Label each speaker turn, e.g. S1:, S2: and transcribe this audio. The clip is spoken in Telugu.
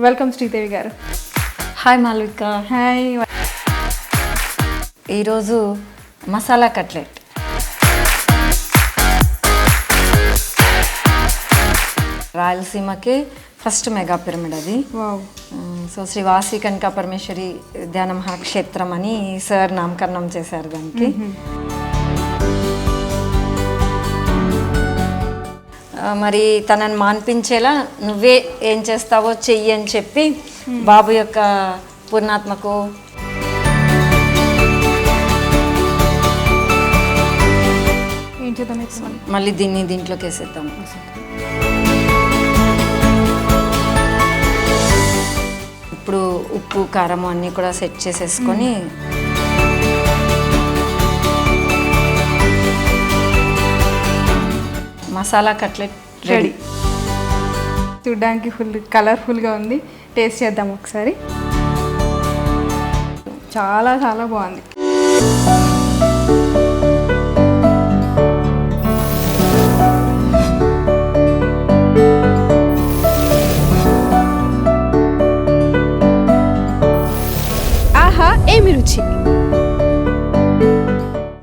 S1: వెల్కమ్ శ్రీదేవి గారు.
S2: హాయ్ మాల్విక.
S1: హాయ్.
S2: ఈరోజు మసాలా కట్లెట్. రాయలసీమకి ఫస్ట్ మెగా పిరమిడ్ అది.
S1: వావ్.
S2: సో శ్రీ వాసి కనకా పరమేశ్వరి ధ్యాన మహాక్షేత్రం అని సార్ నామకరణం చేశారు దానికి. మరి తనని మాన్పించేలా నువ్వే ఏం చేస్తావో చెయ్యి అని చెప్పి బాబు యొక్క పూర్ణాత్మకు
S1: ఏం చేద్దాం
S2: మళ్ళీ దీంట్లోకి వేసేద్దాం. ఇప్పుడు ఉప్పు కారం అన్నీ కూడా సెట్ చేసేసుకొని మసాలా కట్లెట్ రెడీ.
S1: చూడ్డానికి ఫుల్ కలర్ఫుల్గా ఉంది. టేస్ట్ చేద్దాం ఒకసారి. చాలా చాలా బాగుంది. ఆహా, ఏమి రుచి.